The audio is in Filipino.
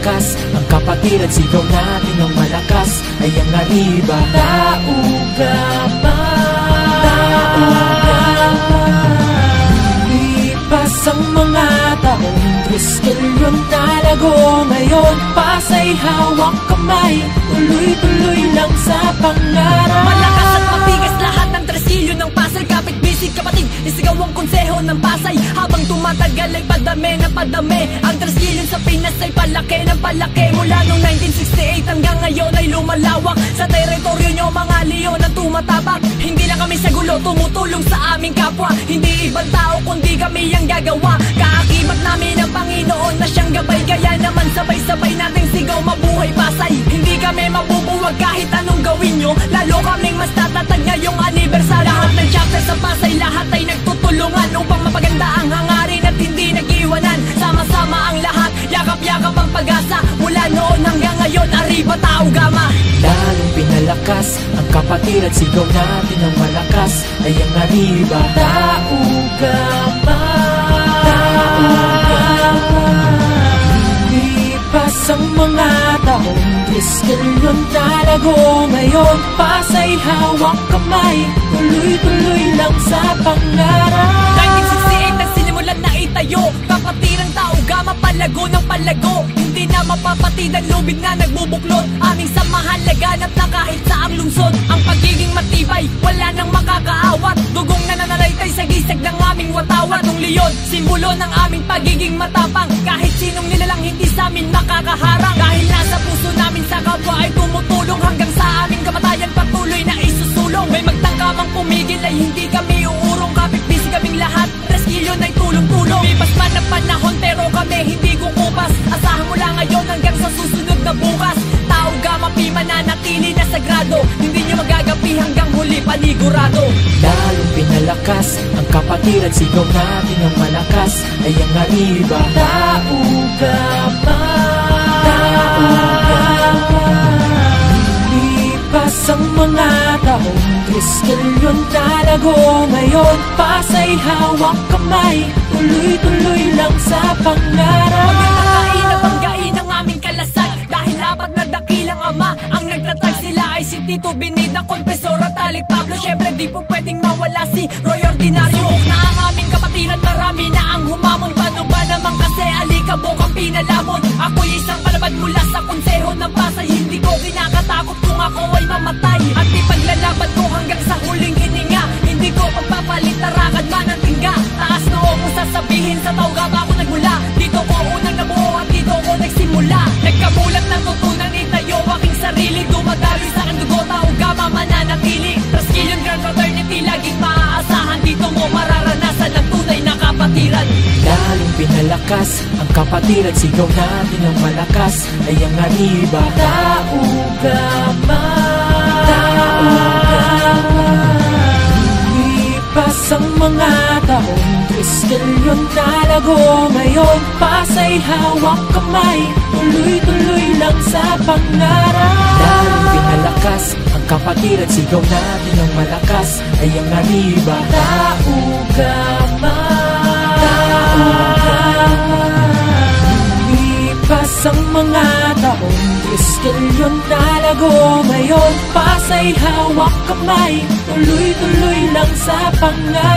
malakas ang kapatid at sigaw natin ng malakas ay ang arriba. Taugama, lipas ang mga taong triskelyon talago ngayon. Pasay hawak kamay, tuloy-tuloy lang sa pangarap. Malakas at matigas lahat ng tresilyo ng Pasay. Kapit bisig kapatid, isigaw ang konseho ng Pasay. Habang tumatagal ay padami na padami. Ang tresilyon sa Pinas ay palaki ng palaki. Mula noong 1968 hanggang ngayon ay lumalawak. Sa teritoryo nyo mga leon ang tumatabak. Hindi lang kami sa gulo, tumutulong sa aming kapwa. Hindi ibang tao kundi kami ang gagawa. Kaakibat namin ang Panginoon na siyang gabay. Kaya naman sabay-sabay nating sigaw, mabuhay Pasay. Hindi kami mabubuwag kahit anong gawin nyo. Lalo kaming mas tatatag ngayong anibersaryo. Lahat ng chapter sa Pasay, lahat ay nagtutulungan upang mapaganda ang hangarin at hindi nag-iwanan. Sama-sama ang lahat, yakap-yakap ang pag-asa. Mula noon hanggang ngayon, arriba Taugama. Lalong pinalakas ang kapatid at sigaw natin ng malakas ay ang arriba. Taugama, lipas ang mga taong triskelyon talago ngayon. Pasay hawak kamay, tuloy-tuloy lang sa pangarap. 1968 ang sinimulan na itayo, kapatiran Taugama, palago ng palago. Hindi na mapapatid ang lubid na nagbubuklod. Aming samahan laganap na kahit sa ang lungsod. Ang pagiging matibay, wala nang makakaawat. Dugong na nananaytay sa gisag ng aming watawat. Nung leon, simbolo ng aming pagiging matapang. Kahit sinong nilalang hindi sa amin makakaharang. Dahil nasa puso namin sa kapwa ay tumutulong. Hanggang sa aming kamatayan patuloy na isusulong. May magtangkamang pumigil ay hindi kami uurong. Kapit busy kaming lahat, reskilyon ay tulong-tulong. Lipas man ang panahon pero kami hindi kukupas. Asahan mo lang ngayon hanggang sa susunod na bukas. Taugama mananatili na sagrado. Hindi nyo magagapi hanggang huli panigurado. Lalong pinalakas ang kapatid at sigaw natin ng malakas ay ang arriba. Taugama, lipas ang mga taong triskelyon talago ngayon. Pasay hawak kamay, tuloy-tuloy lang sa pangarap. Pagkakakain na banggain ang aming kalasag. Dahil apat na dakilang ama ang nagtatag. Sila ay si Tito Binida, Confesor at Alec Pablo. Syempre di po pwedeng mawala si Roy Ordinario. Na ang aming kapatiran, marami na ang humamon. Paano ba naman kasi alikabok ang pinalamon? Ako'y isang palabad mula sa konseho ng Pasay. Hindi ko kinakatakot kung ako ay mamatay. At ipaglalaban ko hanggang sa huling hininga. Hindi ko pagpapalit na rakad man ang tingga. Taas noo kung sasabihin sa Taugama ako nagmula. Dito ko unang nabuo at dito ko nagsimula. Nagkamulat na tutunan itayo aking sarili. Dumadaloy sa aking dugo, Taugama mananatili. Treskilyon Grand Fraternity, laging maaasahan. Dito mo mararanasan ang tunay na kapatiran. Lalong pinalakas ang kapatid at sigaw natin ng malakas ay ang arriba. Taugama, lipas ang mga taong triskelyon talago ngayon. Pasay hawak kamay, tuloy-tuloy lang sa pangarap. Lalong pinalakas ang kapatid at sigaw natin ng malakas ay ang arriba. Taugama, lipas ang mga taong triskelyon talago ngayon. Pasay hawak kamay, tuloy-tuloy lang sa pangarap.